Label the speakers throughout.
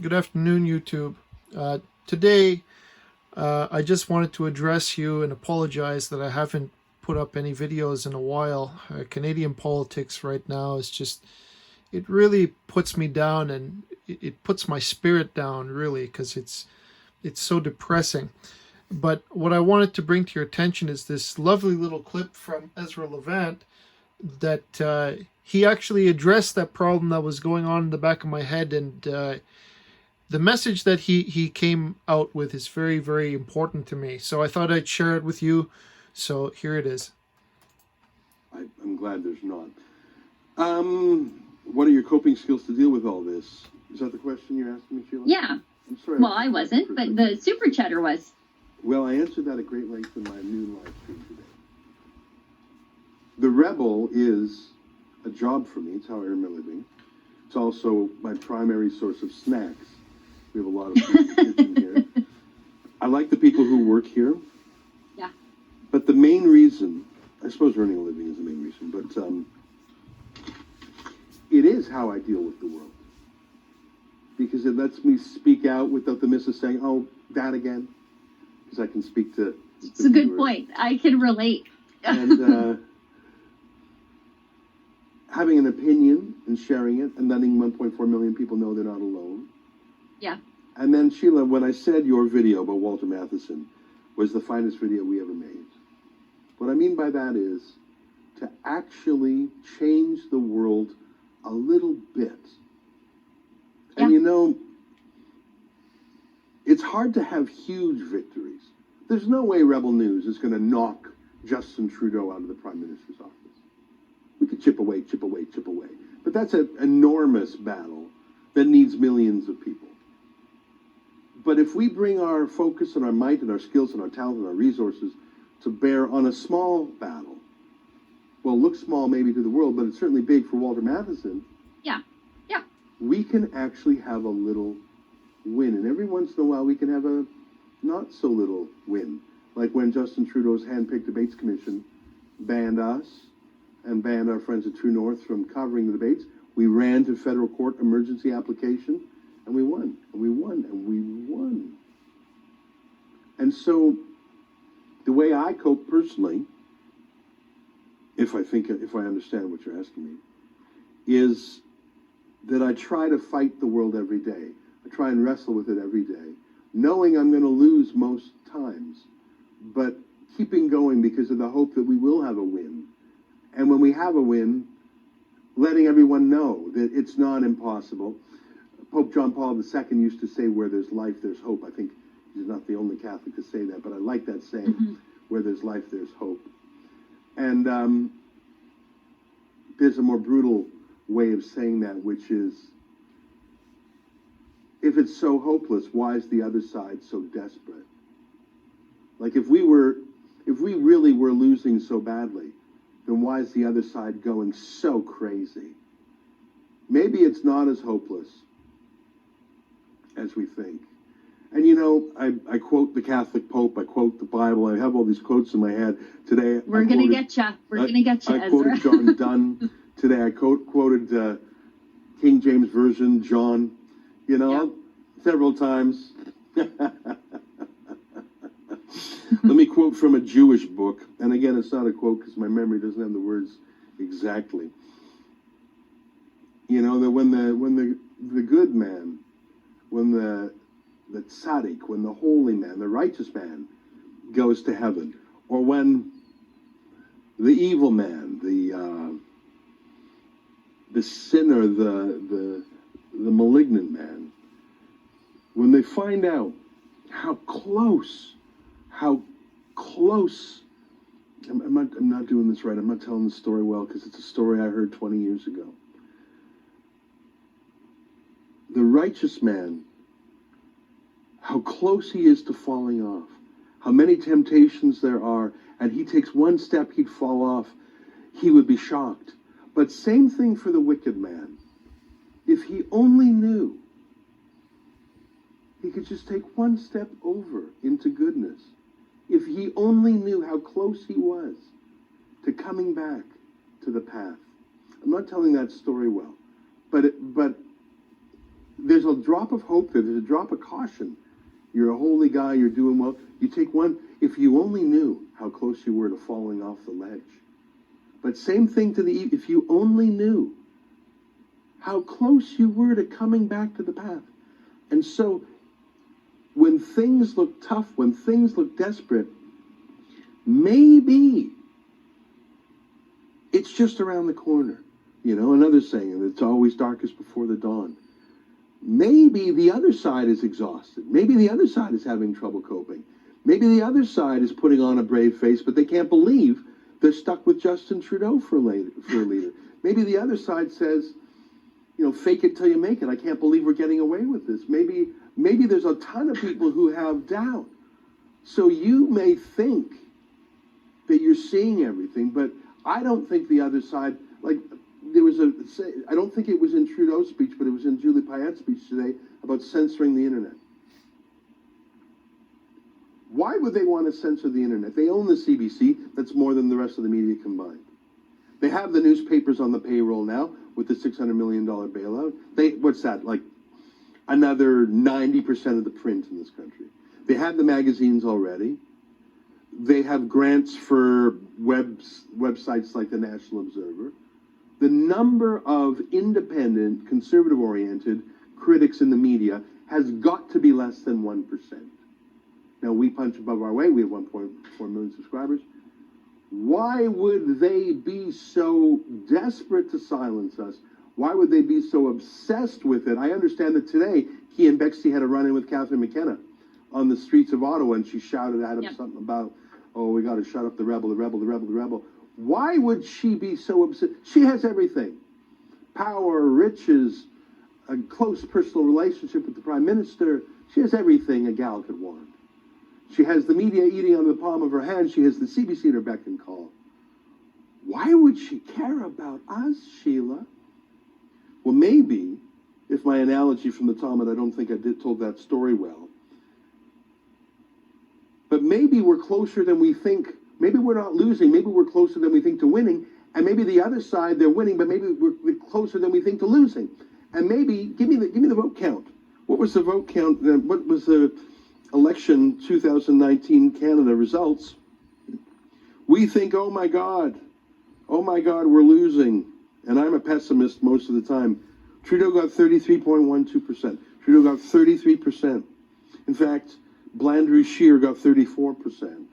Speaker 1: Good afternoon, YouTube. Today, I just wanted to address you and apologize that I haven't put up any videos in a while. Canadian politics right now is just, it really puts me down, and it puts my spirit down, really, because it's so depressing. But what I wanted to bring to your attention is this lovely little clip from Ezra Levant that he actually addressed that problem that was going on in the back of my head, and the message that he came out with is very, very important to me. So I thought I'd share it with you. So here it is.
Speaker 2: I'm glad there's not. What are your coping skills to deal with all this? Is that the question you're asking me, Sheila?
Speaker 3: Yeah.
Speaker 2: I'm sorry.
Speaker 3: Well, I wasn't, but the super chatter was.
Speaker 2: Well, I answered that at great length in my noon live stream today. The Rebel is a job for me. It's how I earn my living. It's also my primary source of snacks. We have a lot of food in here. I like the people who work here.
Speaker 3: Yeah.
Speaker 2: But the main reason, I suppose earning a living is the main reason, but it is how I deal with the world. Because it lets me speak out without the missus saying, oh, that again. Because I can speak to...
Speaker 3: It's a good point. I can relate.
Speaker 2: And having an opinion and sharing it and letting 1.4 million people know they're not alone.
Speaker 3: Yeah.
Speaker 2: And then, Sheila, when I said your video about Walter Matheson was the finest video we ever made, what I mean by that is to actually change the world a little bit. And you know, it's hard to have huge victories. There's no way Rebel News is going to knock Justin Trudeau out of the Prime Minister's office. We could chip away, chip away, chip away. But that's an enormous battle that needs millions of people. But if we bring our focus and our might and our skills and our talent and our resources to bear on a small battle, well, it looks small maybe to the world, but it's certainly big for Walter Matheson.
Speaker 3: Yeah, yeah.
Speaker 2: We can actually have a little win. And every once in a while, we can have a not so little win. Like when Justin Trudeau's handpicked debates commission banned us and banned our friends at True North from covering the debates. We ran to federal court emergency application, and we won, and we won, and we won. And so the way I cope personally, if I understand what you're asking me, is that I try to fight the world every day. I try and wrestle with it every day, knowing I'm going to lose most times, but keeping going because of the hope that we will have a win. And when we have a win, letting everyone know that it's not impossible. Pope John Paul II used to say, where there's life, there's hope. I think he's not the only Catholic to say that, but I like that saying, where there's life, there's hope. And there's a more brutal way of saying that, which is, if it's so hopeless, why is the other side so desperate? Like if we really were losing so badly, then why is the other side going so crazy? Maybe it's not as hopeless as we think. And you know, I quote the Catholic Pope, I quote the Bible, I have all these quotes in my head. Today,
Speaker 3: We're going to get you. We're going to get you,
Speaker 2: I quoted
Speaker 3: Ezra.
Speaker 2: John Donne. Today I quoted King James Version, John, you know, several times. Let me quote from a Jewish book. And again, it's not a quote because my memory doesn't have the words exactly. You know, that when the good man, when the tzaddik, when the holy man, the righteous man goes to heaven, or when the evil man, the sinner, the malignant man, when they find out how close, I'm not doing this right. I'm not telling the story well because it's a story I heard 20 years ago. The righteous man, how close he is to falling off, how many temptations there are, and he takes one step, he'd fall off, he would be shocked. But same thing for the wicked man. If he only knew he could just take one step over into goodness, if he only knew how close he was to coming back to the path. I'm not telling that story well, but there's a drop of hope there. There's a drop of caution. You're a holy guy. You're doing well. You take one. If you only knew how close you were to falling off the ledge. But same thing to the, if you only knew how close you were to coming back to the path. And so when things look tough, when things look desperate, maybe it's just around the corner. You know, another saying, it's always darkest before the dawn. Maybe the other side is exhausted. Maybe the other side is having trouble coping. Maybe the other side is putting on a brave face, but they can't believe they're stuck with Justin Trudeau for a leader. Maybe the other side says, you know, fake it till you make it. I can't believe we're getting away with this. Maybe there's a ton of people who have doubt. So you may think that you're seeing everything, but I don't think the other side, like, there was I don't think it was in Trudeau's speech, but it was in Julie Payette's speech today about censoring the internet. Why would they want to censor the internet? They own the CBC. That's more than the rest of the media combined. They have the newspapers on the payroll now with the $600 million bailout. What's that, like another 90% of the print in this country. They have the magazines already. They have grants for websites like the National Observer. The number of independent, conservative-oriented critics in the media has got to be less than 1%. Now, we punch above our weight. We have 1.4 million subscribers. Why would they be so desperate to silence us? Why would they be so obsessed with it? I understand that today, he and Bexley had a run-in with Catherine McKenna on the streets of Ottawa, and she shouted at him something about, oh, we got to shut up the rebel, the rebel, the rebel, the rebel. Why would she be so obsessed? She has everything. Power, riches, a close personal relationship with the Prime Minister. She has everything a gal could want. She has the media eating on the palm of her hand. She has the CBC at her beck and call. Why would she care about us, Sheila? Well, maybe, if my analogy from the Talmud, I don't think I told that story well, but maybe we're closer than we think. Maybe we're not losing. Maybe we're closer than we think to winning. And maybe the other side, they're winning, but maybe we're closer than we think to losing. And maybe, give me the vote count. What was the vote count? What was the election 2019 Canada results? We think, oh my God, we're losing. And I'm a pessimist most of the time. Trudeau got 33.12%. Trudeau got 33%. In fact, Blandry-Scheer got 34%.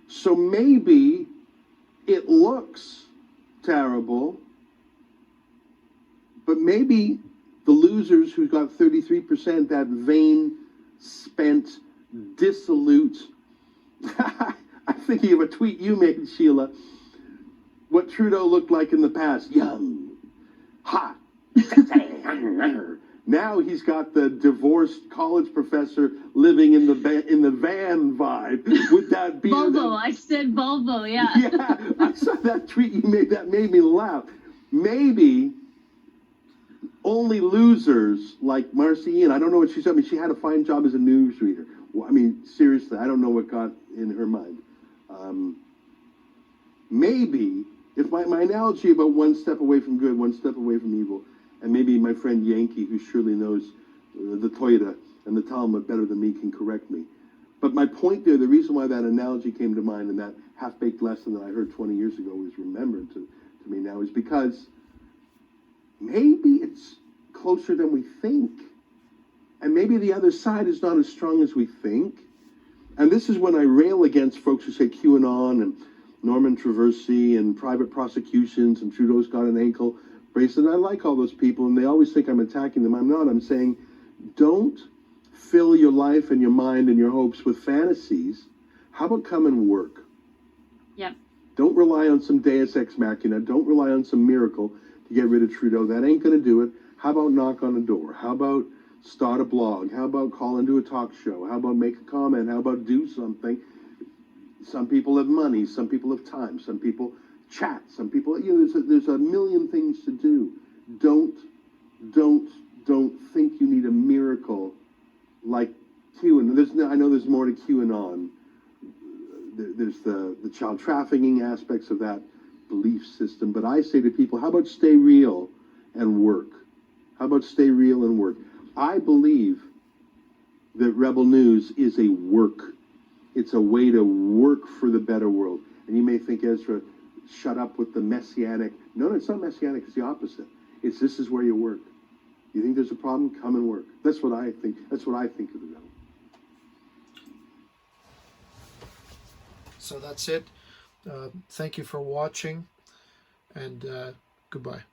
Speaker 2: So maybe it looks terrible, but maybe the losers who got 33%, that vain, spent, dissolute, I'm thinking of a tweet you made, Sheila, what Trudeau looked like in the past, young, hot, now he's got the divorced college professor living in the van vibe with that beard.
Speaker 3: Volvo, I said Volvo, yeah.
Speaker 2: Yeah, I saw that tweet you made that made me laugh. Maybe only losers like Marcy Ian, I don't know what she said. I mean, she had a fine job as a newsreader. Well, I mean, seriously, I don't know what got in her mind. Maybe, if my analogy about one step away from good, one step away from evil, and maybe my friend Yankee, who surely knows the Toyota and the Talmud better than me, can correct me. But my point there, the reason why that analogy came to mind and that half-baked lesson that I heard 20 years ago is remembered to me now is because maybe it's closer than we think. And maybe the other side is not as strong as we think. And this is when I rail against folks who say QAnon and Norman Traversy and private prosecutions and Trudeau's got an ankle bracelet. I like all those people, and they always think I'm attacking them. I'm not. I'm saying don't fill your life and your mind and your hopes with fantasies. How about come and work?
Speaker 3: Yep.
Speaker 2: Don't rely on some deus ex machina. Don't rely on some miracle to get rid of Trudeau. That ain't going to do it. How about knock on a door? How about start a blog? How about call into a talk show? How about make a comment? How about do something? Some people have money. Some people have time. Some people chat. Some people, there's a million things to do. Don't think you need a miracle like QAnon. I know there's more to QAnon. There's the child trafficking aspects of that belief system. But I say to people, how about stay real and work? How about stay real and work? I believe that Rebel News is a work. It's a way to work for the better world. And you may think, Ezra, shut up with the messianic. No, it's not messianic. It's the opposite. It's this is where you work. You think there's a problem? Come and work. That's what I think. That's what I think of the Rebel.
Speaker 1: So that's it. Thank you for watching, and goodbye.